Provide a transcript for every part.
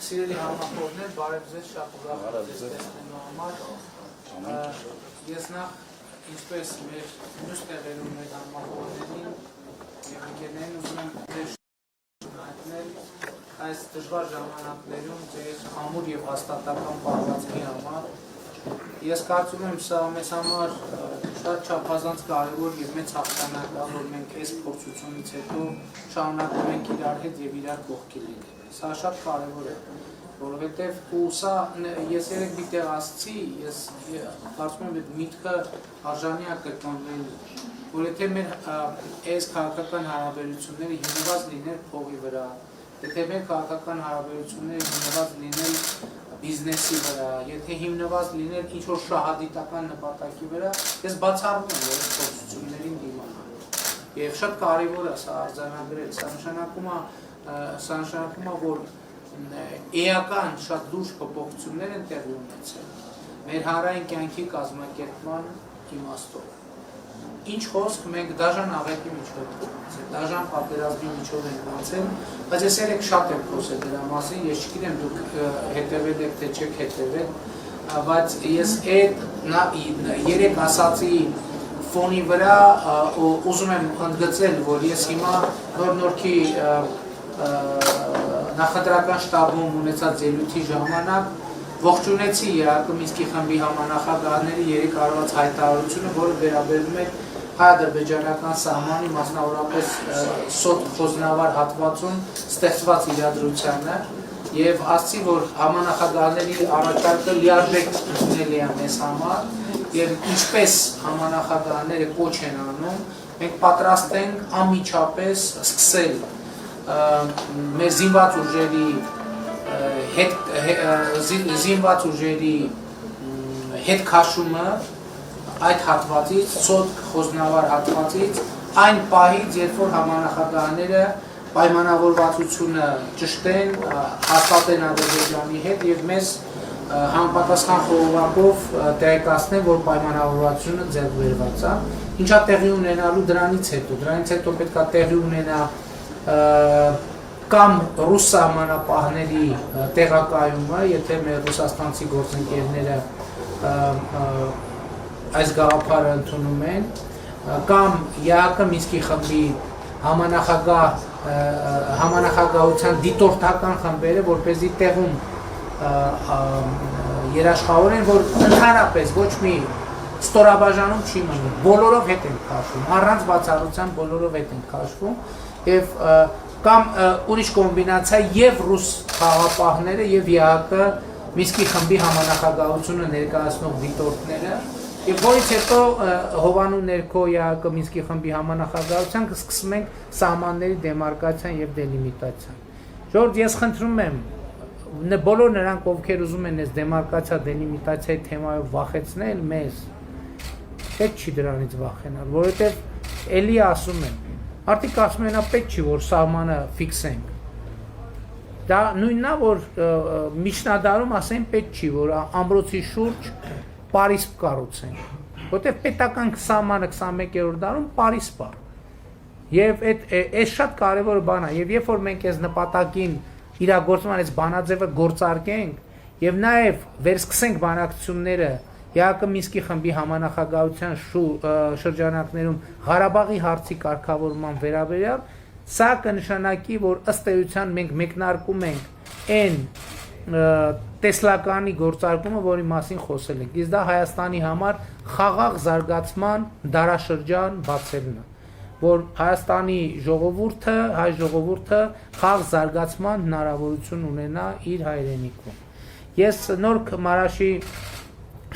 Սիրելի համախոհներ, բարև ձեզ, շատ ուրախ եմ ձեզ տեսնելու համար։ Ես նախ ինչպես մեր մյուս տեղերում մեր համախոհներին եւ ընկերներին ուզում եմ ձեզ շնորհակալ այս դժվար ժամանակներում ձեր ամուր եւ հաստատական պահվածքի համար։ Ես կարծում եմ սա մեզ համար շատ չափազանց կարևոր եւ մեծ հաղթանակ է, որ մենք այս փորձությունից հետո շարունակում ենք իրար հետ եւ իրար կողքի լինել։ Սա շատ կարևոր է, որովհետև ու սա ես երեք մի տեղ ասացի, ես կարծում եմ այդ միտքը արժանի է կրկնվել, որ եթե մեր այս քաղաքական հարաբերությունները հիմնված լիներ փողի վրա, եթե մեր քաղաքական հարաբերությունները հիմնված լինել բիզնեսի վրա, եթե հիմնված լինել ինչ-որ շահադիտական նպատակի վրա, ես բացառում եմ, որ այս փորձություններին դիմանալ։ Եվ շատ կարևոր է սա արձանագրել, սա նշանակում է, որ էական շատ լուրջ փոփոխություններ են տեղի ունեցել մեր հանրային կյանքի կազմակերպման իմաստով։ Ինչ խոսք մենք դաժան աղետի միջով ենք անցել, դաժան պատերազմի միջով ենք անցել, բայց ես երեք շատ եմ խոսել դրա մասին, ես չգիտեմ դուք հետևել եք թե չեք հետևել, բայց ես այդ երեք ասացի ֆոնի վրա ուզում եմ ընդգծել, որ ես հիմա նոր-նորքի նախընտրական շտաբում ունեցած ելույթի ժամանակ ողջունեցի ԵԱԿ Մինսկի խմբի համանախագահների երեք արված հայտարարությունը, որը վերաբերում է հայ-ադրբեջանական սահմանի, մասնավորապես Սոտ Խոզնավար հատվածում ստեղծված իրադրությանը եւ ասացի, որ համանախագահների առաջարկը լիարժեք ընդունելի է մեզ համար եւ ինչպես համանախագահները կոչ են անում, մենք պատրաստ ենք անմիջապես սկսել մեր զինված ուժերի հետ քաշումը այդ հատվածից, Սոտ Խոզնավար հատվածից, այն պահից, երբ որ համանախագահները պայմանավորվածությունը ճշտեն, հաստատեն Ադրբեջանի հետ եւ մեզ համապատասխան խորհրդով տեղեկացնեն, որ պայմանավորվածությունը ձեռքբերված է, ինչա տեղի ունենալու դրանից հետո պետք է տեղի ունենա կամ ռուս սահմանապահների տեղակայումը, եթե մեր ռուսաստանցի գործընկերները այս գաղափարը ընդունում են, կամ ԵԱԿ Մինսկի խմբի համանախագահության դիտորդական խմբերը, որպեսզի տեղում երաշխավորեն, որ ընդհանրապես ոչ մի ստորաբաժանում չի մնում, բոլորով հետ են քաշվում, առանց բացառության բոլորով հետ են քաշվում, եւ կամ ուրիշ կոմբինացիա եւ ռուս խաղապահները եւ ԵԱԿ Միսկի խմբի համանախագահությունը ներկայացնող դիտորդները եւ որից հետո Հովանու ներքո ԵԱԿ Միսկի խմբի համանախագահության կսկսում ենք սահմանների դեմարկացիան եւ դելիմիտացիան։ Ժորժ, ես խնդրում եմ բոլոր նրանք, ովքեր ուզում են այս դեմարկացիա դելիմիտացիայի թեմայով վախեցնել մեզ, պետք չի դրանից վախենալ, որովհետեւ էլի ասում եմ, արդյոք ասում են, պետք չի որ սահմանը ֆիքսենք։ Դա նույնն է, որ միջնադարում ասեն պետք չի որ ամրոցի շուրջ Պարիս կառուցենք, որովհետեւ պետական սահմանը 21-րդ դարում Պարիս բա։ Եվ այս շատ կարևոր բան է, եւ երբ որ մենք այս նպատակին իրագործման այս բանաձևը գործարկենք եւ նաեւ վերսկսենք բանակցությունները ԵԱԿ Մինսկի խմբի համանախագահության շրջանակներում Ղարաբաղի հարցի կարգավորման վերաբերյալ, սա կնշանակի, որ ըստ էության մենք մեկնարկում ենք այն տեսլականի գործարկումը, որի մասին խոսել ենք։ Իսկ դա Հայաստանի համար խաղաղ զարգացման դարաշրջան բացելն է, որ Հայաստանի ժողովուրդը, հայ ժողովուրդը խաղաղ զարգացման հնարավորություն ունենա իր հայրենիքում։ Ես նոր Մարաշի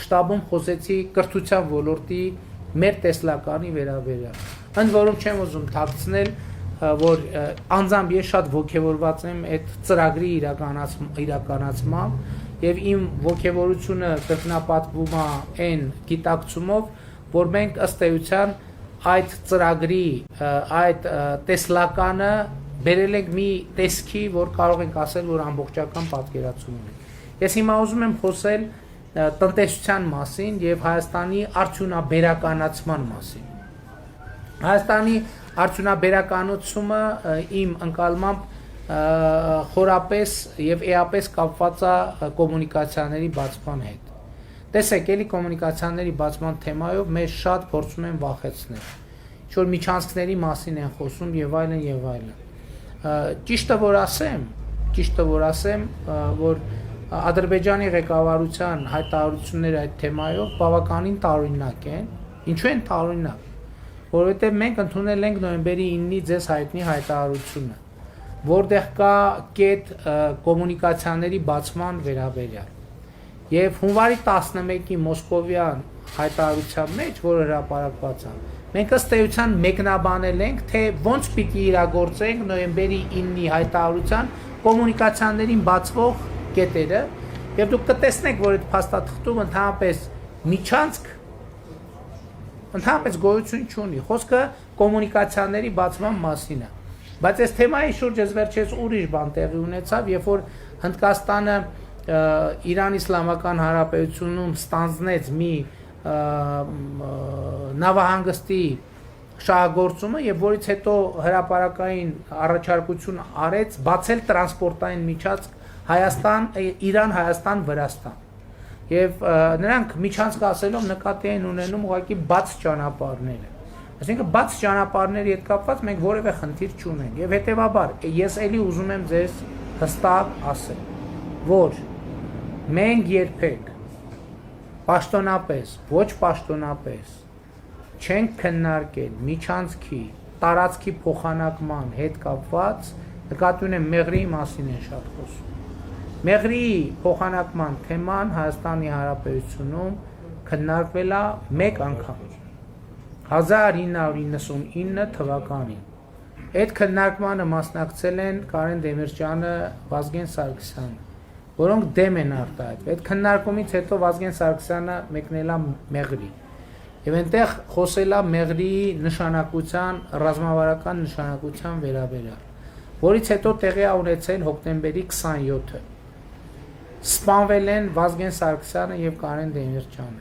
շտաբում խոսեցի կրթության ոլորտի մեր տեսլականի վերաբերյալ։ Ընդ որում չեմ ուզում թաքցնել, որ անձամբ ես շատ ոգևորված եմ այդ ծրագրի իրականացմամբ եւ իմ ոգևորությունը կրկնապատկվում է այն գիտակցումով, որ մենք ըստ էության այդ ծրագրի այդ տեսլականը բերել ենք մի տեսքի, որ կարող ենք ասել, որ ամբողջական պատկերացում ունենք։ Ես հիմա ուզում եմ խոսել տնտեսության մասին եւ Հայաստանի արդյունաբերականացման մասին։ Հայաստանի արդյունաբերականությունը իմ ընկալմամբ խորապես եւ էապես կապված է կոմունիկացիաների բացման հետ։ Տեսեք, էլի կոմունիկացիաների բացման թեմայով մեզ շատ փորձում են վախեցնել։ Ինչ-որ միջանցքների մասին են խոսում եւ այլն եւ այլն։ Ճիշտը որ ասեմ, որ Ադրբեջանի ղեկավարության հայտարարությունները այդ թեմայով բավականին տարօրինակ են։ Ինչու են տարօրինակ։ Որովհետեւ մենք ընդունել ենք նոյեմբերի 9-ի ձեզ հայտնի հայտարարությունը, որտեղ կա կետ կոմունիկացիաների բացման վերաբերյալ։ Եվ հունվարի 11-ի մոսկովյան հայտարարության մեջ, որը հրապարակված է, մենք ըստ էության մեկնաբանել ենք, թե ոնց պիտի իրագործենք նոյեմբերի 9-ի հայտարարության կոմունիկացիաներին բացվող կետերը, եւ դուք կտեսնեք, որ այդ փաստաթղթում ընդհանրապես գոյություն չունի։ Խոսքը կոմունիկացիաների բացման մասին է։ Բայց այս թեմայի շուրջ ես վերջերս ուրիշ բան տեղի ունեցավ, երբ որ Հնդկաստանը Իրան Իսլամական Հանրապետությունում ստանձնեց մի նավահանգստի շահագործումը եւ որից հետո հրապարակային առաջարկություն արեց բացել տրանսպորտային միջանցք Իրան-Հայաստան Վրաստան։ Եվ նրանք միջանցք ասելով նկատի են ունենում ուղղակի բաց ճանապարհները։ Այսինքն բաց ճանապարհների հետ կապված մենք որևէ խնդիր չունենք։ Եվ հետեւաբար ես էլի ուզում եմ ձեզ հստակ ասել, որ մենք երբեք պաշտոնապես, ոչ պաշտոնապես չենք քննարկել միջանցքի տարածքի փոխանակման հետ կապված, նկատի ունեմ Մեղրիի մասին են շատ խոսում։ Մեղրիի փոխանակման թեման Հայաստանի Հանրապետությունում քննարկվել է մեկ անգամ 1999 թվականին։ Այդ քննարկմանը մասնակցել են Կարեն Դեմիրճյանը, Վազգեն Սարգսյանը, որոնք դեմ են արտահայտվել։ Այդ քննարկումից հետո Վազգեն Սարգսյանը մեկնել է Մեղրի։ Եվ այնտեղ խոսել է Մեղրիի նշանակության, ռազմավարական նշանակության վերաբերյալ, որից հետո տեղի է ունեցել հոկտեմբերի 27-ը։ Սպանվել են Վազգեն Սարգսյանը եւ Կարեն Դեմիրճյանը,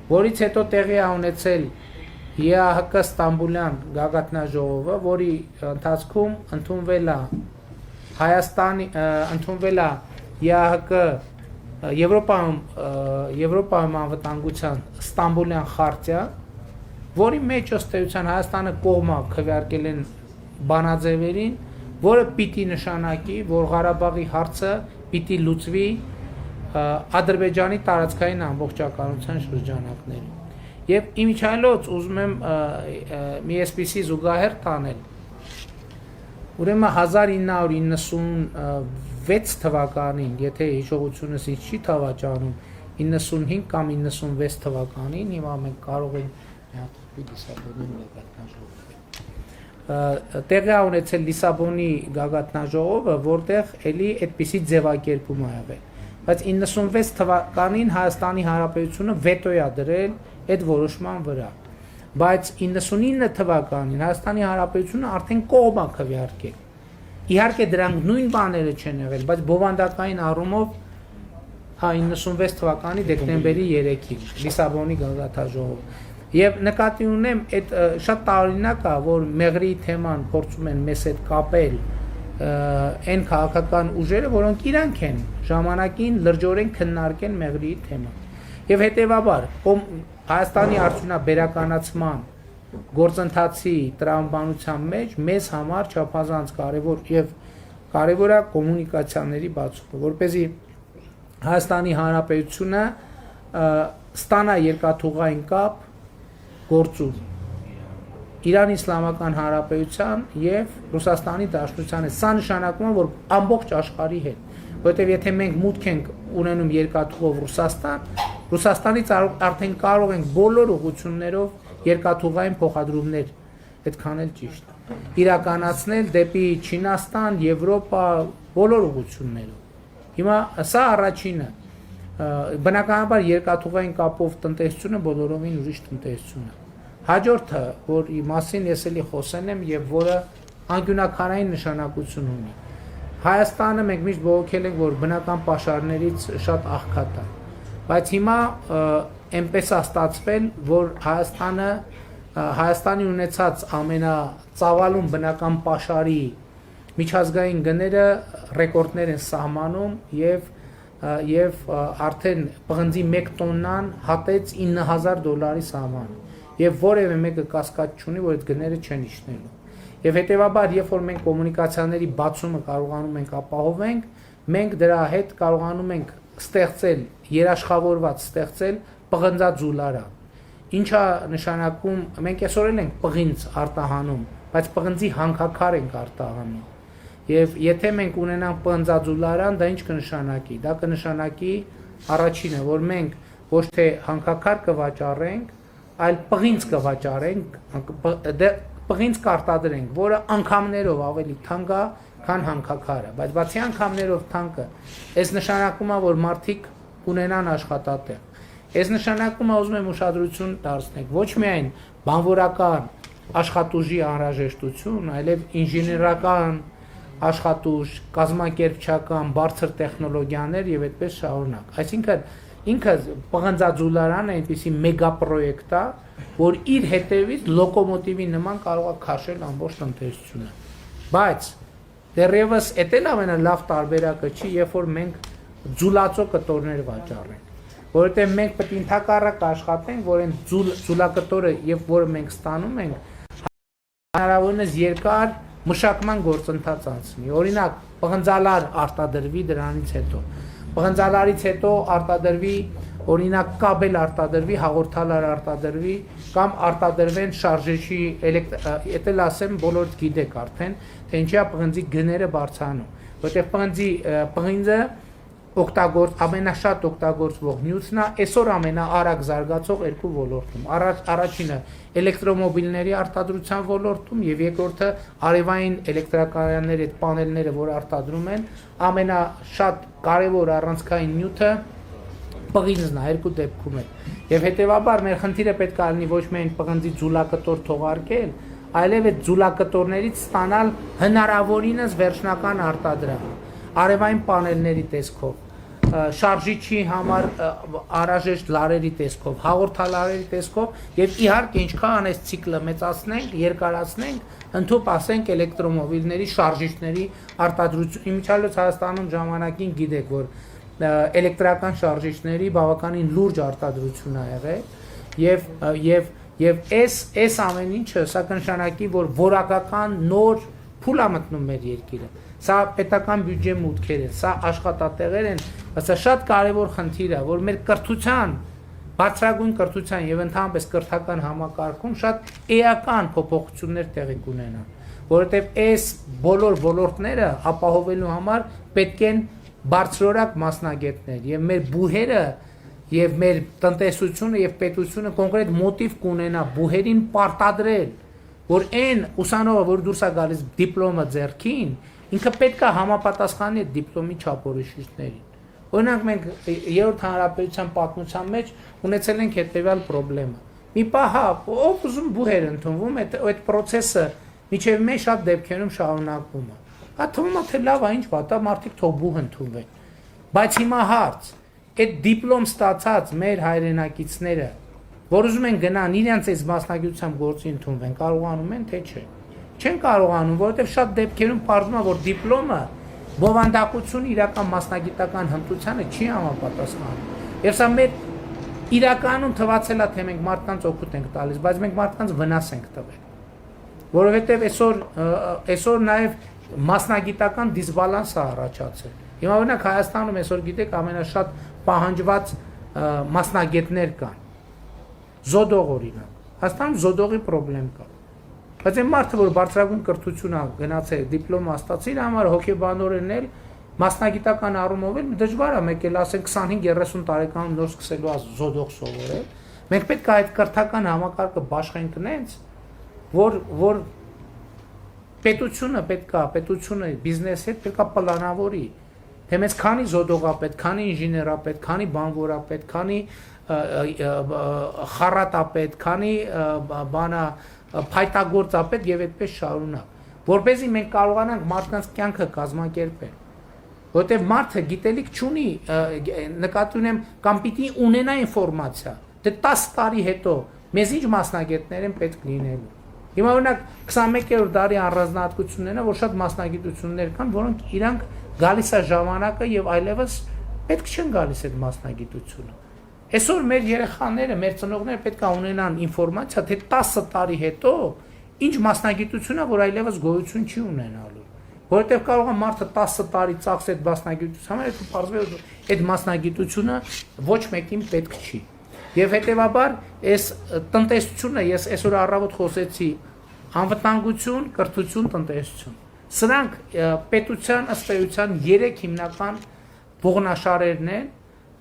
որից հետո տեղի է ունեցել ԵԱՀԿ Ստամբուլյան գագաթնաժողովը, որի ընթացքում ընդունվել է ԵԱՀԿ Եվրոպայում անվտանգության Ստամբուլյան խարտիա, որի մեջ ըստ էության Հայաստանը կողմը քվեարկել են բանաձևերին, որը պիտի նշանակի, որ Ղարաբաղի հարցը պիտի լուծվի Ադրբեջանի տարածքային ամբողջականության շրջանակներում։ Եվ իմիջիայլոց ուզում եմ մի այսպիսի զուգահեռ տանել, Ուրեմն 1996 թվականին, եթե հիշողությունս ինձ չի թավաճանում, 95 կամ 96 թվականին հիմա մենք կարող ենք մի հատ Լիսաբոնի գագաթնաժողով տեղի ունեցել Լիսաբոնի գագաթնաժողովը, որտեղ էլի այդպիսի ձևակերպում ա եղել։ Բայց 96 թվականին Հայաստանի Հանրապետությունը վետո է դրել այդ որոշման վրա։ Բայց 99 թվականին Հայաստանի Հանրապետությունը արդեն կողմ է քվեարկել։ Իհարկե դրանք նույն բաները չեն եղել, բայց բովանդակային առումով 96 թվականի դեկտեմբերի 3-ին Լիսաբոնի գագաթնաժողով։ Եվ նկատի ունեմ, այդ շատ տարօրինակ է, որ մեղրի թեման փորձում են մեզ հետ կապել այն քաղաքական ուժերը, որոնք իրանք են ժամանակին լրջորեն քննարկել մեղրի թեման։ Եվ հետևաբար Հայաստանի արդյունաբերականացման գործընթացի տրամաբանության մեջ մեզ համար չափազանց կարևոր եւ կարևոր է կոմունիկացիաների բացումը, որպեսզի Հայաստանի Հանրապետությունը ստանա երկաթուղային կապ գործում Իրանի Իսլամական Հանրապետության եւ Ռուսաստանի Դաշնության հետ։ Սա նշանակում է, որ ամբողջ աշխարհի հետ, որովհետեւ եթե մենք մուտք ենք ունենում երկաթուղով Ռուսաստանից արդեն կարող ենք բոլոր ուղղություններով երկաթուղային փոխադրումներ, այդքան էլ ճիշտ իրականացնել դեպի Չինաստան, Եվրոպա, բոլոր ուղղություններով։ Հիմա սա առաջինը, բնականաբար երկաթուղային կապով տնտեսությունը բոլորովին ուրիշ տնտեսություն է։ Հաջորդը, որի մասին ես էլի խոսել եմ եւ որը անկյունակարային նշանակություն ունի։ Հայաստանը մենք միշտ բողոքել ենք, որ բնական պաշարներից շատ աղքատ է։ Բայց հիմա այնպես է ստացվել, որ Հայաստանի ունեցած ամենածավալուն բնական պաշարի միջազգային գները ռեկորդներ են սահմանում եւ արդեն պղնձի 1 տոննան հատեց $9,000 սահման։ Եվ որևէ մեկը կասկած չունի, որ այդ գները չեն իջնելու։ Եվ հետևաբար, երբ որ մենք կոմունիկացիաների բացումը կարողանում ենք ապահովենք, մենք դրա հետ կարողանում ենք ստեղծել երաշխավորված պղնձաձուլարան։ Ինչա նշանակում, մենք այսօր ենք պղինձ արտահանում, բայց պղնձի հանքաքար ենք արտահանում։ Եվ եթե մենք ունենանք պղնձաձուլարան, դա ինչ կնշանակի։ Դա կնշանակի առաջինը, որ մենք ոչ թե հանքաքար կվաճառենք, այլ պղինձ կվաճառենք, պղինձ կարտադրենք, որը անգամներով ավելի թանկ է, քան հանքաքարը, բայց բացի անգամներով թանկը, այս նշանակում է, որ մարդիկ ունենան աշխատատեղ։ Այս նշանակում է, ուզում եմ ուշադրություն դարձնեք, ոչ միայն բանվորական աշխատուժի անհրաժեշտություն, այլև ինժեներական աշխատուժ, կազմակերպչական, բարձր տեխնոլոգիաներ եւ այդպես շարունակ։ Այսինքն ինքը պղնձաձուլարանը այնպիսի մեգապրոյեկտ է, որ իր հետևից լոկոմոտիվի նման կարող է քաշել ամբողջ տնտեսությունը։ Բայց դեռևս էդ էլ ամենալավ տարբերակը չի, երբ որ մենք ձուլածո կտորներ վաճառենք, որովհետև մենք պետք է ընդհակառակ աշխատենք, որ այն ձուլակտորը, որը մենք ստանում ենք, հնարավորինս երկար մշակման գործընթաց անցնի։ Օրինակ, պղնձալար արտադրվի դրանից հետո, պղնձալարից հետո արտադրվի, օրինակ կաբել արտադրվի, հաղորդալար արտադրվի, կամ արտադրվեն շարժիչի, էդ էլ ասեմ, բոլորդ գիտեք արդեն, թե ինչի է պղնձի գները բարձրանում, որտեղ պղինձը ամենաշատ օգտագործվող նյութն է, այսօր ամենաարագ զարգացող երկու ոլորտում։ Առաջինը էլեկտրոմոբիլների արտադրության ոլորտում եւ երկրորդը արևային էլեկտրակայանների այդ պանելները, որ արտադրում են, ամենաշատ կարևոր առանցքային նյութը պղինձն է երկու դեպքում է։ Եվ հետեւաբար մեր խնդիրը պետք է լինի ոչ միայն պղնձի ձուլակտոր թողարկել, այլև այդ ձուլակտորներից ստանալ հնարավորինս վերջնական արտադրանք, արևային պանելների տեսքով, շարժիչի համար անհրաժեշտ լարերի տեսքով, հաղորդալարերի տեսքով եւ իհարկե ինչքան այս ցիկլը մեծացնենք, երկարացնենք, ընդհանուր ասենք էլեկտրոմոբիլների շարժիչների արտադրություն։ Իմիջիալոց Հայաստանում ժամանակին գիտեք, որ էլեկտրական շարժիչների բավականին լուրջ արտադրություն ա եղել եւ այս ամեն ինչը սա կնշանակի, որ որակական նոր փուլ ա մտնում մեր երկիրը։ Սա պետական բյուջե մուտքեր են, սա աշխատատեղեր են, սա շատ կարևոր խնդիր է, որ մեր կրթության, բարձրագույն կրթության եւ ընդհանրապես կրթական համակարգում շատ էական փոփոխություններ տեղի կունենան, որովհետև այս բոլոր ոլորտները ապահովելու համար պետք են բարձրորակ մասնագետներ եւ մեր բուհերը եւ մեր տնտեսությունը եւ պետությունը կոնկրետ մոտիվ կունենա բուհերին պարտադրել, որ այն ուսանողը, որ դուրս է գալիս դիպլոմը ձեռքին, ինքը պետք է համապատասխանի այդ դիպլոմի չափորոշիչներին։ Օրինակ մենք երրորդ հանրապետության պատմության մեջ ունեցել ենք հետեւյալ խնդրեմ։ Մի պահ ով ուզում բուհեր ընդունվում, այդ process-ը միջև մեծ շատ դեպքերում շարունակվում է։ Հա թվում է թե լավ է, ինչ վատ է, մարդիկ թող բուհ ընդունվեն։ Բայց հիմա հարց, այդ դիպլոմ ստացած մեր հայրենակիցները, որ ուզում են գնան իրենց այս մասնագիտությամբ գործի ընդունվեն, կարողանում են թե չէ։ Չեն կարողանում, որովհետև շատ դեպքերում պարզվում է, որ դիպլոմը բովանդակություն իրական մասնագիտական հմտությանը չի համապատասխանում։ Եվ սա մեր իրականում թվացել է, թե մենք մարդկանց օգուտ ենք տալիս, բայց մենք մարդկանց վնաս ենք տվել։ Որովհետև այսօր նաև մասնագիտական դիսբալանս է առաջացել։ Հիմա օրինակ Հայաստանում այսօր գիտեք ամենաշատ պահանջված մասնագետներ կան։ Զոդող օրինակ։ Հայաստանում զոդողի խնդրեմ կա։ Բայց այն մարդը, որ բարձրագույն կրթություն է գնացել, դիպլոմա ստացել, համար հոգեբանորեն էլ մասնագիտական առումով էլ դժվար է մեկ էլ ասենք 25-30 տարեկանում նոր սկսելու է զոդող սովորել։ Մենք պետք է այդ կրթական համակարգը բաշխենք նենց, որ պետությունը բիզնեսի հետ պետք է պլանավորի, թե մեզ քանի զոդող է պետք, քանի ինժեներ է պետք, քանի բանվոր է պետք, քանի խառատ է պետք, քանի բանա փայտագործ է պետք եւ այդպես շարունակ, որպեսզի մենք կարողանանք մարդկանց կյանքը կազմակերպել, որտեղ մարդը գիտելիք չունի, նկատի ունեմ կամ պիտի ունենա ինֆորմացիա, դե 10 տարի հետո մեզ ինչ մասնագետներ են պետք լինելու։ Հիմա օրինակ 21-րդ դարի առանձնահատկություններն են, որ շատ մասնագիտություններ կան, որոնք իրանք գալիս է ժամանակը եւ այլևս պետք չեն գալիս այդ մասնագիտությունը։ Այսօր մեր երեխաները, մեր ծնողները պետք է ունենան ինֆորմացիա, թե 10 տարի հետո ինչ մասնագիտություն է, որ այլևս գոյություն չի ունենալու։ Որովհետև կարող է մարդը 10 տարի ծախս այդ մասնագիտությանը, հետո պարզվի այդ մասնագիտությունը ոչ մեկին պետք չի։ Եվ հետեւաբար այս տնտեսությունը ես այսօր առավոտ խոսեցի անվտանգություն, կրթություն, տնտեսություն։ Սրանք պետության ըստ էության 3 հիմնական ողնաշարերն են,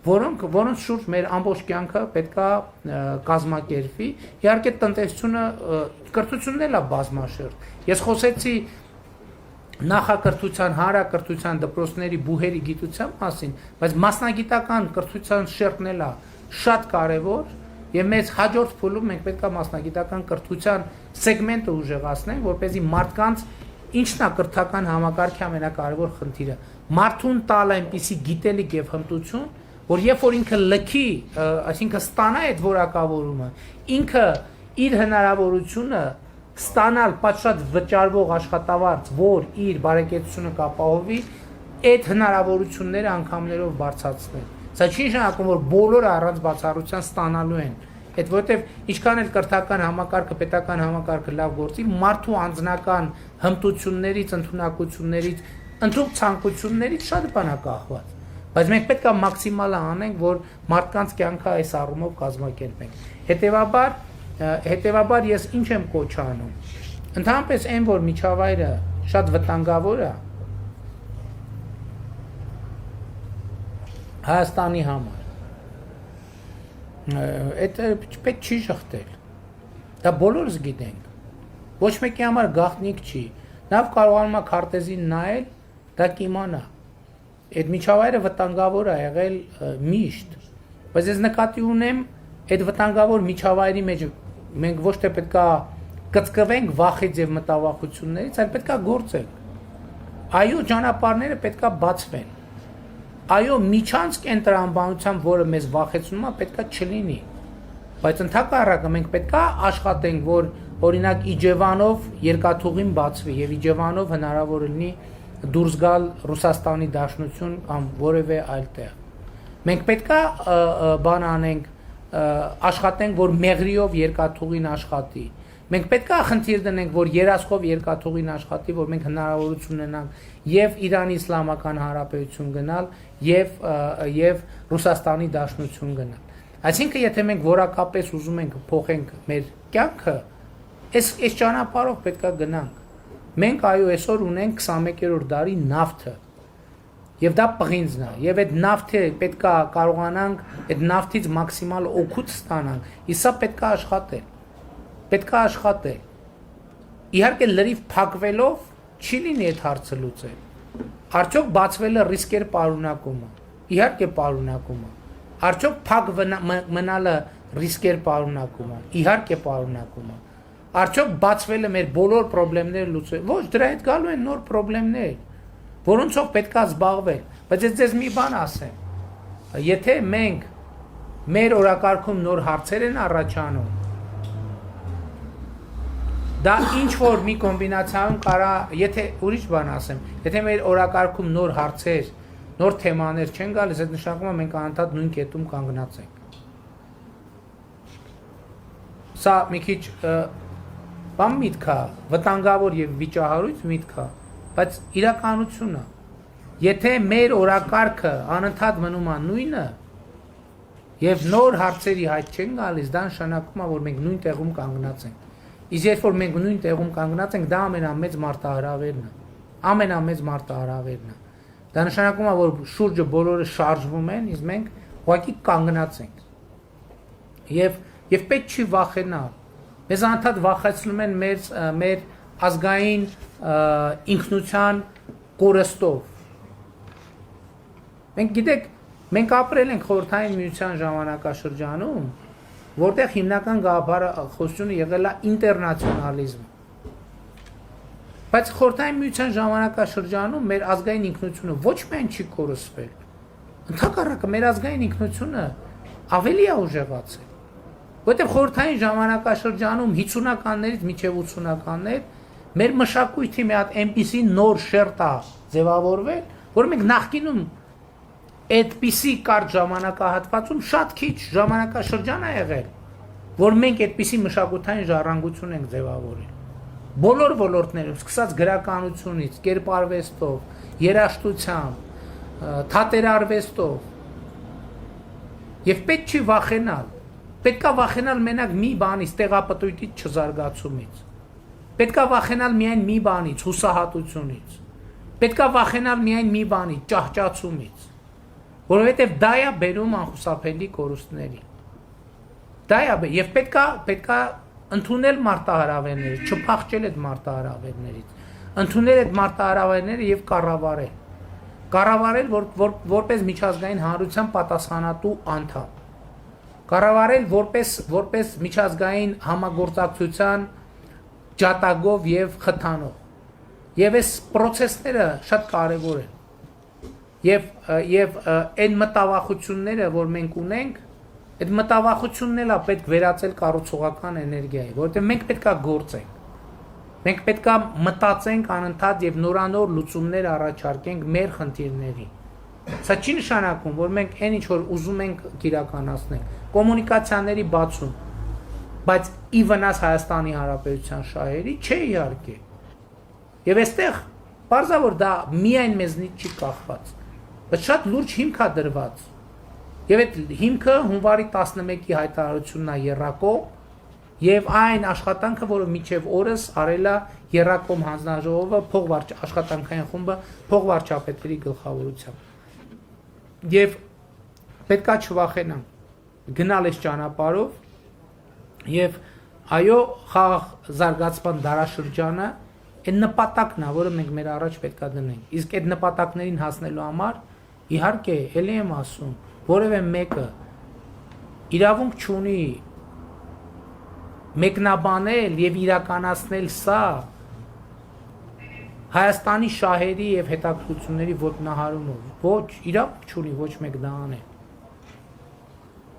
որոնց շուրջ մեր ամբողջ կյանքը պետքա կազմակերպվի։ Իհարկե տնտեսությունը, կրթությունն էլ է բազմաշերտ։ Ես խոսեցի նախակրթության, հանրակրթության դպրոցների բուհերի գիտության մասին, բայց մասնագիտական կրթության շերտն էլ է շատ կարևոր եւ մեծ հաջորդ փուլում մենք պետք է մասնագիտական կրթության սեգմենտը ուժեղացնենք, որպեսզի մարդկանց ինչն է կրթական համակարգի ամենակարևոր խնդիրը։ Մարդուն տալ այնպիսի գիտելիք եւ հմտություն, որ երբ որ ինքը լքի, այսինքն ստանա այդ որակավորումը, ինքը իր հնարավորությունը ստանալ պատշաճ վճարվող աշխատավարձ, որ իր բարեկեցությունը կապահովի, այդ հնարավորությունները անգամներով բարձրացնել։ Սա չի նշանակում, որ բոլորը առանց բացառության ստանալու են։ Այդ որովհետև ինչքան էլ կրթական համակարգը, պետական համակարգը լավ գործի, մարդու անձնական հմտություններից, ընդունակություններից, ընդհանուր ցանկություններից շատ բան է կախված։ Բայց մենք պետք է մաքսիմալը անենք, որ մարդկանց կյանքը այս առումով կազմակերպենք։ Հետևաբար ես ինչ եմ կոչ անում։ Ընդհանրապես այն, որ միջավայրը շատ վտանգավոր է Հայաստանի համար, այդ պետք չի շղթել։ Դա բոլորս գիտենք։ Ոչ մեկի համար գաղտնիք չի։ Նաև կարողանում է քարտեզին նայել, դա կիմանա։ Այդ միջավայրը վտանգավոր է եղել միշտ, բայց ես նկատի ունեմ այդ վտանգավոր միջավայրի մեջ մենք ոչ թե պետքա կծկվենք վախից եւ մտավախություններից, այլ պետքա գործենք։ Այո, ճանապարհները պետքա բացվեն։ Այո, միջանցք են տրամաբանությամբ, որը մեզ վախեցնում է, պետքա չլինի։ Բայց ընդհակառակը մենք պետքա աշխատենք, որ օրինակ Իջևանով երկաթուղին բացվի եւ Իջևանով հնարավոր լինի դուրս գալ Ռուսաստանի Դաշնություն կամ որևէ այլ տեղ։ Մենք պետքա բան անենք, աշխատենք, որ Մեղրիով երկաթուղին աշխատի։ Մենք պետքա խնդիր դնենք, որ երասխով երկաթուղին աշխատի, որ մենք հնարավորություն ունենանք եւ Իրանի Իսլամական Հանրապետություն գնալ եւ Ռուսաստանի Դաշնություն գնալ։ Այսինքն, եթե մենք որակապես ուզում ենք փոխենք մեր կյանքը, այս ճանապարհով պետքա գնանք։ Մենք այո այսօր ունենք 21-րդ դարի նավթը։ Եվ դա պղինձն է, եւ այդ նավթը պետք է կարողանանք այդ նավթից մաքսիմալ օգուտ ստանանք։ Իսա պետք է աշխատել։ Պետք է աշխատել։ Իհարկե լրիվ փակվելով չի լինի այդ հարցը լուծել։ Արդյոք բացվելը ռիսկեր պարունակում է։ Իհարկե պարունակում է։ Արդյոք փակ մնալը ռիսկեր պարունակում է։ Իհարկե պարունակում է։ Արդյոք բացվելը մեր բոլոր խնդիրները լուծել։ Ոչ, դրա հետ գալու են նոր խնդիրներ, որոնցով պետք է զբաղվել։ Բայց ես ձեզ մի բան ասեմ։ Եթե մենք մեր օրակարգում նոր հարցեր են առաջանում, դա ինչ որ մի կոմբինացիայում կարա, եթե ուրիշ բան ասեմ, եթե մեր օրակարգում նոր հարցեր, նոր թեմաներ չեն գալիս, այդ նշանակում է մենք անընդհատ նույն կետում կանգնած ենք։ Սա մի քիչ բան միտք է, վտանգավոր եւ վիճահարույց միտք է, բայց իրականություն է։ Եթե մեր օրակարգը անընդհատ մնում է նույնը եւ նոր հարցերի հայտ չեն գալիս, դա նշանակում է, որ մենք նույն տեղում կանգնած ենք։ Իսկ երբ որ մենք նույն տեղում կանգնած ենք, դա ամենամեծ մարտահրավերն է։ Ամենամեծ մարտահրավերն է։ Դա նշանակում է, որ շուրջը բոլորը շարժվում են, իսկ մենք ուղղակի կանգնած ենք։ Եվ պետք չի վախենալ։ Մեզ անընդհատ վախեցնում են մեր ազգային ինքնության կորստով։ Մենք գիտեք, մենք ապրել ենք խորհրդային միության ժամանակաշրջանում, որտեղ հիմնական գաղափարախոսությունը եղել է ինտերնացիոնալիզմը։ Բայց խորհրդային միության ժամանակաշրջանում մեր ազգային ինքնությունը ոչ միայն չի կորսվել, ընդհակառակը մեր ազգային ինքնությունը ավելի է ուժեղացել։ Որտեղ խորհրդային ժամանակաշրջանում 50-ականներից մինչև 80-ականներ մեր մշակույթի մի հատ այնպիսի նոր շերտ է ձևավորվել, որ մենք նախկինում այդպիսի կարճ ժամանակահատվածում շատ քիչ ժամանակաշրջան է եղել, որ մենք այդպիսի մշակութային ժառանգություն ենք ձևավորել։ Բոլոր ոլորտներում, սկսած գրականությունից, կերպարվեստով, երաժշտությամբ, թատերարվեստով։ Եվ պետք չի վախենալ։ Պետք է վախենալ մենակ մի բանից, տեղապտույտից չզարգացումից։ Պետք է վախենալ միայն մի բանից, հուսահատությունից։ Պետք է վախենալ միայն մի բանից, ճահճացումից։ Որովհետև դա է բերում անխուսափելի կորուստների։ Դա է եւ պետքա ընդունել մարտահրավերները, չփախչել այդ մարտահրավերներից, ընդունել այդ մարտահրավերները եւ կառավարել։ Կառավարել որպես միջազգային հանրության պատասխանատու անդամ։ Կառավարել որպես միջազգային համագործակցության ջատագով եւ խթանող։ Եվ այս process-ները շատ կարեւոր են։ Եվ այն մտավախությունները, որ մենք ունենք, այդ մտավախությունն էլ է պետք վերածել կառուցողական էներգիայի, որովհետև մենք պետքա գործենք։ Մենք պետքա մտածենք անընդհատ եւ նորանոր լուծումներ առաջարկենք մեր խնդիրներին։ Սա չի նշանակում, որ մենք այն ինչ որ ուզում ենք իրականացնենք, կոմունիկացիաների բացում, բայց ի վնաս Հայաստանի Հանրապետության շահերի չէ իհարկե։ Եվ այստեղ բարձրավոր դա միայն մեզնից չի կախված, բայց շատ լուրջ հիմք է դրված։ Եվ այդ հիմքը հունվարի 11-ի հայտարարությունն է եռակողմ եւ այն աշխատանքը, որը միջև օրս արել է եռակողմ հանձնաժողովը աշխատանքային խումբը փողվարչապետերի գլխավորությամբ։ Եվ պետքա չվախենանք գնալ այս ճանապարհով եւ այո խաղ զարգացման դարաշրջանը այն նպատակն է, որը մենք մեր առաջ պետքա դնենք։ Իսկ այդ նպատակներին հասնելու համար իհարկե ելի եմ ասում, որևէ մեկը իրավունք չունի մեկնաբանել եւ իրականացնել սա Հայաստանի շահերի եւ հետաքրքրությունների ոտնահարումով։ Ոչ, իրավունք չունի ոչ մեկ դա անել։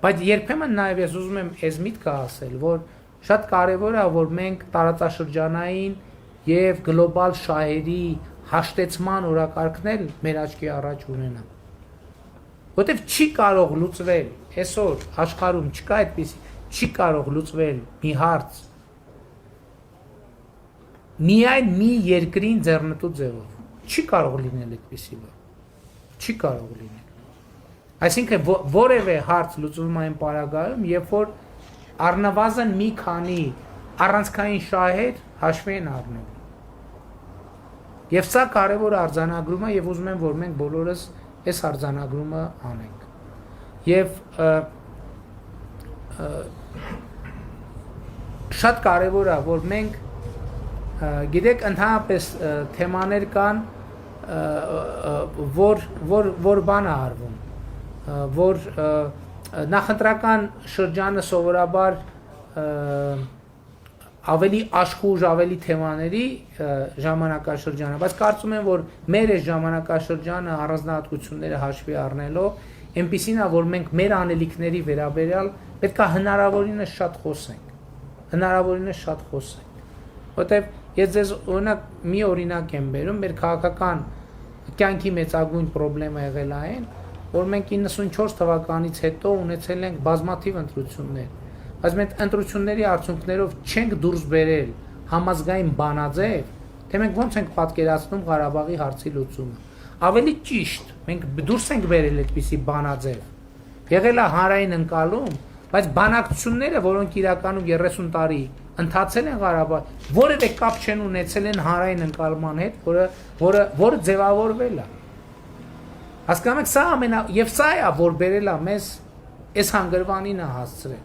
Բայց երբեմն նաեւ ես ուզում եմ այս միտքը ասել, որ շատ կարեւոր է, որ մենք տարածաշրջանային եւ գլոբալ շահերի հաշտեցման օրակարգներ մեր աչքի առաջ ունենանք։ Որտեւ չի կարող լուծվել այսօր աշխարհում չկա այդպիսի, չի կարող լուծվել մի հարց միայն մի երկրին ձեռնտու ձևով։ Չի կարող լինել այդպիսի բան։ Չի կարող լինել։ Այսինքն որևէ հարց լուծվում այն պարագայում, երբ որ առնվազն մի քանի առանցքային շահեր հաշվի են առնվում։ Եվ սա կարևոր արձանագրում է եւ ուզում եմ որ մենք բոլորս այս արձանագրումը անենք։ Եվ շատ կարևոր է որ մենք գիտեք ընդհանրապես թեմաներ կան որ բան է արվում որ նախընտրական շրջանը սովորաբար ավելի աշխուժ ավելի թեմաների ժամանակաշրջանը բայց կարծում եմ որ մեր այս ժամանակաշրջանը առանձնահատկությունները հաշվի առնելով այնպիսին է որ մենք մեր անելիքների վերաբերյալ պետք է հնարավորինս շատ խոսենք որտեվ ես ձեզ մի օրինակ եմ բերում մեր քաղաքական կյանքի մեծագույն խնդրեմը եղել այն որ մենք 94 թվականից հետո ունեցել ենք բազմաթիվ ընտրություններ բայց մենք ընտրությունների արդյունքներով չենք դուրս բերել համազգային բանաձև թե մենք ոնց ենք պատկերացնում Ղարաբաղի հարցի լուծումը ավելի ճիշտ մենք դուրս ենք բերել այդպիսի բանաձև եղել է հանրային ընկալում բայց բանակցությունները որոնք իրականում 30 տարի ընթացել են Ղարաբաղ որևէ կապ չեն ունեցել են հանրային ընկալման հետ որը ձևավորվել է հասկանում եք սա եւ սա է որ բերել է մեզ այս հանգրվանին է հասցրել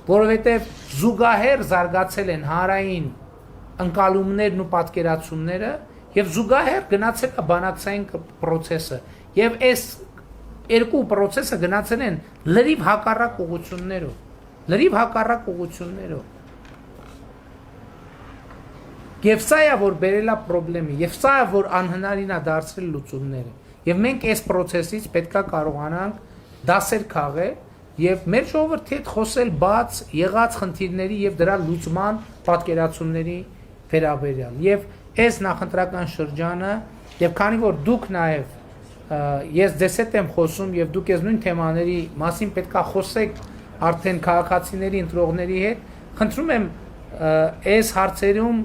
որովհետեւ զուգահեռ զարգացել են հանրային ընկալումներն ու պատկերացումները եւ զուգահեռ գնացել է բանակցային process-ը եւ այս երկու process-ը գնացել են լրիվ հակառակ ուղղություններով Եվ սա է որ բերել է խնդրեմը, եւ սա է որ անհնարին է դարձրել լուծումները։ Եվ մենք այս process-ից պետքա կարողանանք դասեր քաղել եւ մեր ժողովրդի հետ խոսել բաց եղած խնդիրների եւ դրա լուծման պատկերացումների վերաբերյալ։ Եվ այս նախընտրական շրջանը եւ քանի որ դուք նաեւ ես ձեզ հետ եմ խոսում եւ դուք այս նույն թեմաների մասին պետքա խոսեք արդեն քաղաքացիների ընտրողների հետ, խնդրում եմ այս հարցերում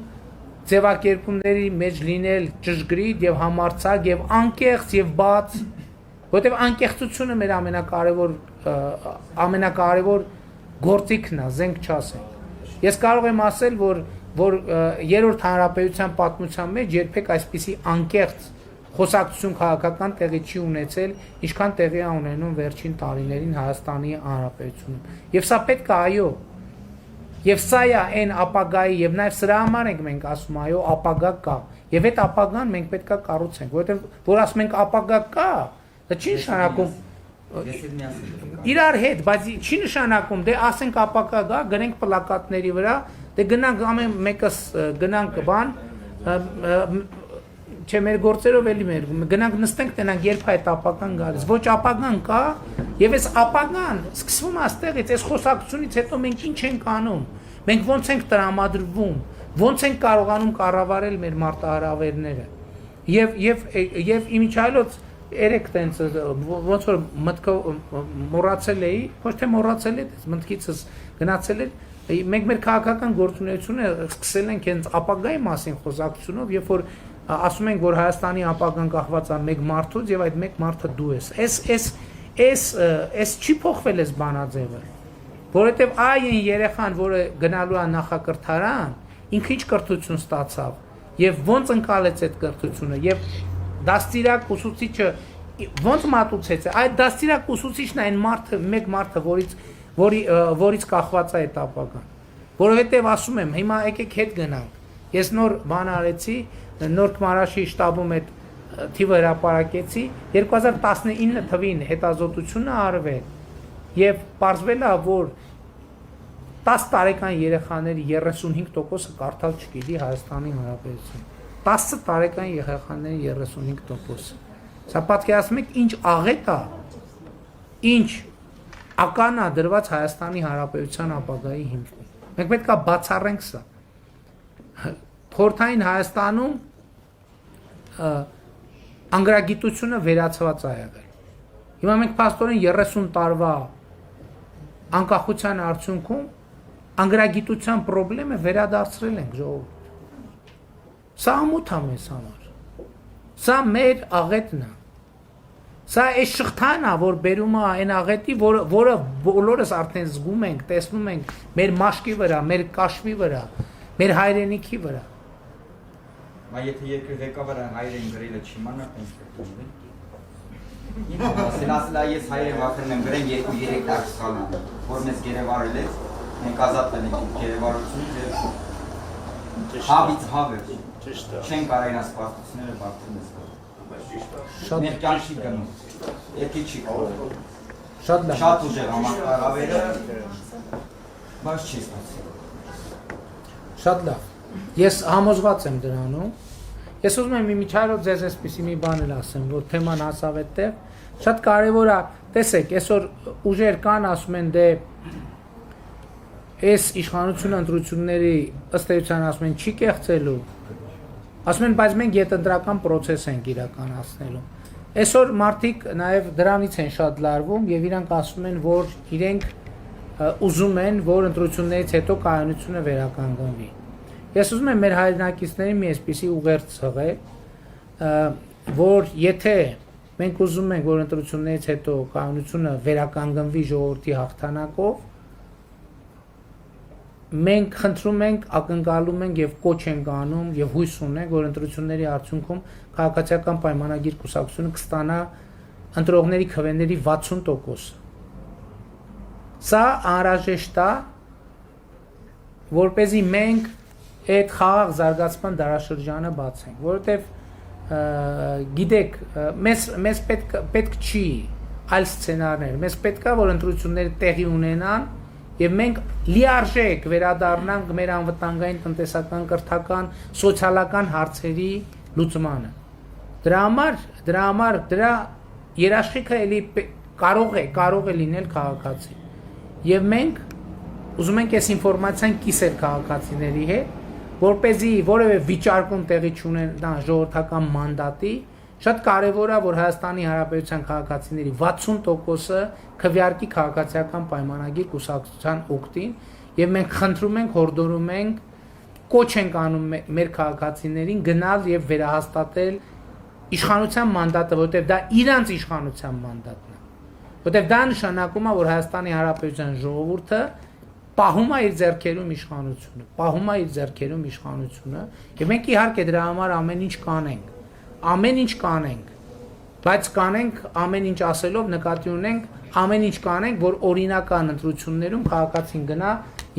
ձևակերպումների մեջ լինել ճշգրիտ եւ համարձակ եւ անկեղծ եւ բաց, որտեղ անկեղծությունը մեր ամենակարևոր գործիքն է, զենք չասենք։ Ես կարող եմ ասել, որ երրորդ հանրապետության պատմության մեջ երբեք այսպիսի անկեղծ խոսակցություն քաղաքական տեղի չի ունեցել, ինչքան տեղի է ունենում վերջին տարիներին Հայաստանի Հանրապետությունում։ Եվ սա պետք է այո Եվ սա է այն ապագայի եւ նաեւ սրա համար ենք մենք ասում այո ապագա կա եւ այդ ապագան մենք պետքա կառուցենք որովհետեւ որ ասում ենք ապագա կա դա չի նշանակում իրար հետ բայց չի նշանակում դե ասենք ապագա կա գրենք պլակատների վրա դե գնանք ամեն մեկս գնանք բան չէ մեր գործերով էլի մեր գնանք նստենք տենանք երբ այդ ապագան գալիս ոչ ապագան կա եւ այս ապագան սկսվում է այստեղից այս խոսակցությունից հետո մենք ինչ ենք անում մենք ոնց ենք տրամադրվում ոնց ենք կարողանում կառավարել մեր մարտահրավերները եւ իմիջայլոց երեք տենց ոնց որ մտքով մոռացել էի ոչ թե մոռացել է մտքիցս գնացել է մենք մեր քաղաքական գործունեությունը սկսել ենք հենց ապագայի մասին խոսակցությունով երբ որ ասում ենք որ Հայաստանի ապագան կախված է մեկ մարդուց եւ այդ մեկ մարդը դու ես այս չի փոխվել այս բանաձևը որովհետեւ այն երեխան որը գնալու է նախակրթարան ինքը ինչ կրթություն ստացավ եւ ոնց ընկալեց այդ կրթությունը եւ դաստիարակ ուսուցիչը ոնց մատուցեց այդ դաստիարակ ուսուցիչն այն մարդը մեկ մարդը որից կախված է այդ ապագան որովհետեւ ասում եմ հիմա եկեք հետ գնանք ես նոր բան արեցի նոր Քմարաշի շտաբում այդ թիվը հրապարակեցի 2019 թվին հետազոտությունը արվել եւ պարզվել է որ 10 տարեկան երեխաների 35%-ը կարդալ չգիտի Հայաստանի Հանրապետությունում 10 տարեկան երեխաների 35%-ը սա պատկերացնում եք ինչ աղետ է ինչ ական է դրված Հայաստանի Հանրապետության ապագայի հիմքում մենք պետք է բացառենք սա Խորհրդային Հայաստանում անգրագիտությունը վերացված է եղել հիմա մենք փաստորեն 30 տարվա անկախության արդյունքում անգրագիտության խնդրեմը վերադարձրել ենք ժողովուրդ սա ամոթ է մեզ համար սա մեր աղետն է սա այս շղթան է որ բերում է այն աղետի որը բոլորս արդեն զգում ենք տեսնում ենք մեր մաշկի վրա մեր կաշվի վրա մեր հայրենիքի վրա Բայց եթե երկրի ղեկավարը հայր են գրելը չիմանա, ինչ պետք է լինի։ Ասելա ես հայր եմ վախենում եմ գրեն 2-3 տակ սխալն, որ մեզ գերեվարել է, մենք ազատվել ենք գերեվարությունից եւ հավից հավեր։ Չեն կարող այն ասպարտությունները բարձրացնել մեզ։ Մեր կյանքի գնում։ Եթե չի կարող։ Շատ ուժեղ համակարգավերը, բայց չի ստացել։ Շատ լավ։ Ես համոզված եմ դրանում։ Ես ուզում եմ միջարով ձեզ այսպեսի մի բան էլ ասեմ, որ թեման հասավ այդտեղ, շատ կարևոր է, տեսեք, այսօր ուժեր կան, ասում են դե այս իշխանությունը ընտրությունների ըստ էության ասում են չի կեղծելու, ասում են, բայց մենք ետընտրական process ենք իրականացնելու։ Այսօր մարդիկ նաև դրանից են շատ լարվում եւ իրանք ասում են, որ իրենք ուզում են, որ ընտրություններից հետո կայունությունը վերականգնվի։ Ես ուզում եմ մեր հայրենակիցներին մի այսպիսի ուղերձ ցղել, որ եթե մենք ուզում ենք, որ ընտրություններից հետո կայունությունը վերականգնվի ժողովրդի հաղթանակով, մենք խնդրում ենք, ակնկալում ենք եւ կոչ ենք անում եւ հույս ունենք, որ ընտրությունների արդյունքում քաղաքացիական պայմանագիր կուսակցությունը կստանա ընտրողների քվեների 60%։ Սա անհրաժեշտ է, որպեսզի մենք այդ խաղաղ զարգացման դարաշրջանը բացենք, որովհետև գիտեք, մեզ պետք չի այլ սցենարներ, մեզ պետք է որ ընտրությունները տեղի ունենան եւ մենք լիարժեք վերադառնանք մեր անվտանգային տնտեսական, կրթական, սոցիալական հարցերի լուծմանը։ Դրա համար երաշխիքը էլի կարող է լինել քաղաքացի։ Եվ մենք ուզում ենք այս ինֆորմացիան կիսել քաղաքացիների հետ, որպեսզի որևէ վիճարկում տեղի չունենա ժողովրդական մանդատի, շատ կարևոր է, որ Հայաստանի Հանրապետության քաղաքացիների 60%-ը քվեարկի քաղաքացիական պայմանագիր կուսակցության օգտին, եւ մենք խնդրում ենք, հորդորում ենք, կոչ ենք անում մեր քաղաքացիներին գնալ եւ վերահաստատել իշխանության մանդատը, որտեղ դա իրանց իշխանության մանդատն է։ Որտեղ դա նշանակում է, որ Հայաստանի Հանրապետության ժողովուրդը պահում է իր ձեռքերում իշխանությունը, եւ մենք իհարկե դրա համար ամեն ինչ կանենք, բայց կանենք ամեն ինչ ասելով նկատի ունենք ամեն ինչ կանենք, որ օրինական ընտրություններում քաղաքացին գնա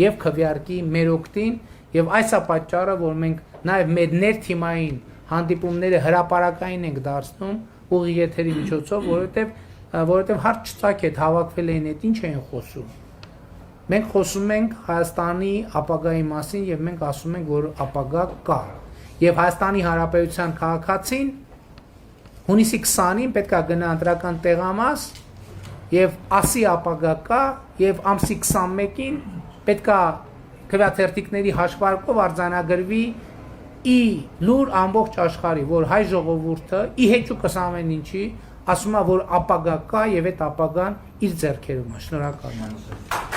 եւ քվեարկի մեր օգտին, եւ այս է պատճառը, որ մենք նաեւ մեր ներթիմային հանդիպումները հրապարակային ենք դարձնում ուղիղ եթերի միջոցով, որովհետեւ հարց չծագ հավաքվել էին, այդ ինչ են խոսում։ Մենք խոսում ենք Հայաստանի ապագայի մասին եւ մենք ասում ենք, որ ապագա կա։ Եվ Հայաստանի Հանրապետության քաղաքացին հունիսի 20-ին պետք է գնա ընտրական տեղամաս եւ ասի ապագա կա եւ ամսի 21-ին պետք է քվեաթերթիկների հաշվարկով արձանագրվի ի լուր ամբողջ աշխարհի, որ հայ ժողովուրդը ի հեճուկս ամեն ինչի ասում է, որ ապագա կա եւ այդ ապագան իր ձեռքերում է։ Շնորհակալ եմ։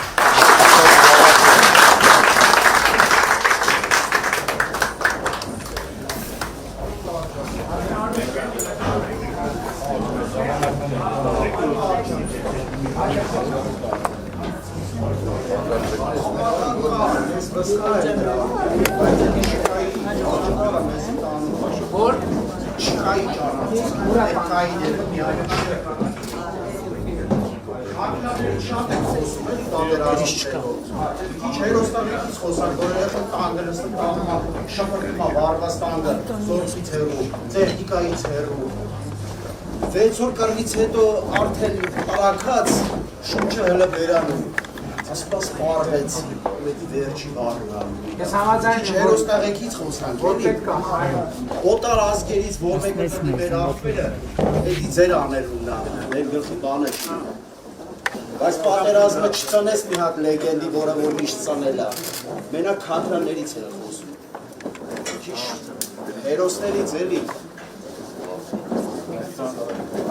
Որ չկայի ճանաչել, շատ են խոսում են տանդերարիչներով։ Հերոստանիքից խոսան, որ երեխան տանդերստը շապակում է վարված տանդը, զորքից հեռու, տեխնիկայից հեռու։ 6 օր կրվից հետո արդեն տարակած շունչը հելը վերանում։ Ասպաս պարվեցի, մետի վերջի վարնա։ Ես համաձայն եմ, հերոստաղեքից խոսանք, օտար ազգերից որ մեկը տնի մեր աղբերը, էդի ձեր աներունն է, մեր գլխի բանը չի։ Բայց պատերազմը չծանես մի հատ լեգենդի, որը որ միշտ ծանել է, մենակ քանդրաններից է խոսում։ Ճիշտ, հերոսներից էլի։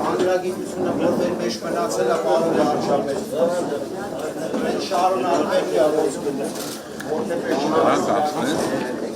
Անդրագիտությունը, որ մեր մեջ մնացել է, կարող է արժանվել։ Մենք շարունակենք յավոց գնում, որտեղ շարունակենք։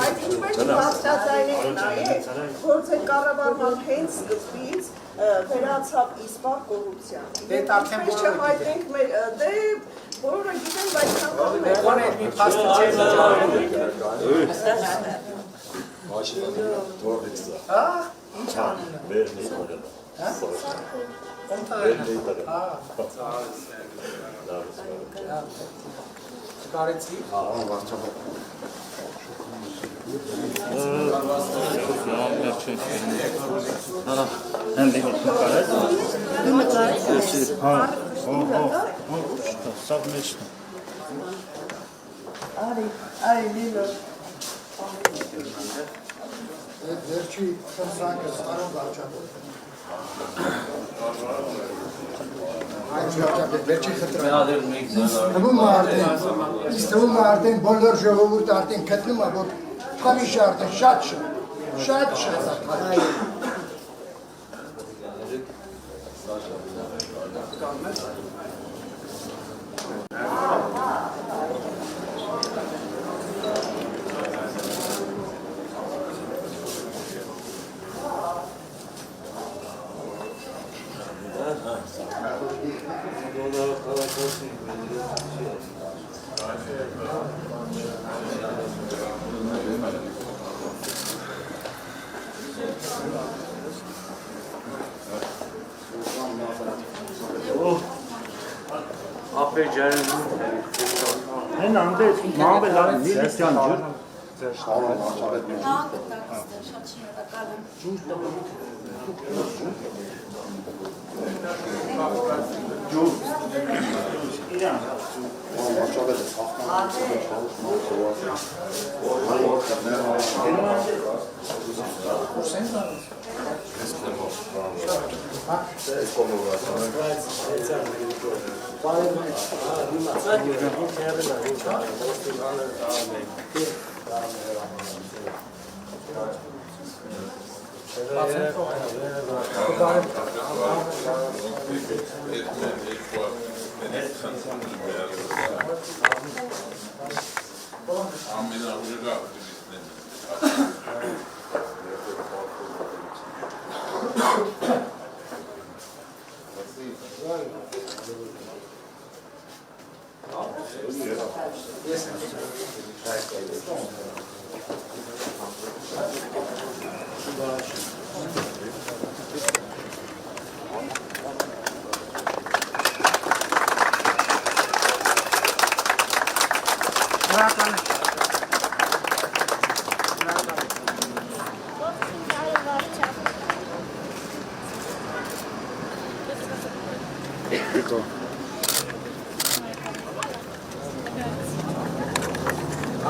Այդ ինչպես բացատրային նայեք, որ ձեր կառավարման հենց սկզբից վերացավ իսպար կոռուպցիան։ Դե արդեն Ինչպես չհայտնենք մեր դե բոլորը գիտեն, բայց ցանկանում են։ Ոնց մի փաստը չէ։ Հա, ինչ անունը։ Հա։ Կարեցի։ Արի լիլո։ Վերջի շնցանկը Արոն Վարչապետ։ Վերջի խնդրեմ։ Թվում է արդեն բոլոր ժողովուրդը արդեն գտնում է, որ կամիշը արդեն շատ Հեն անդես մամը լավ միլիցիան ջուր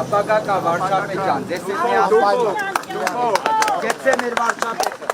Ապագա կա Վարչապետ ջան, ձեզ է մի ապագա։ Գեցե մեր Վարչապետը։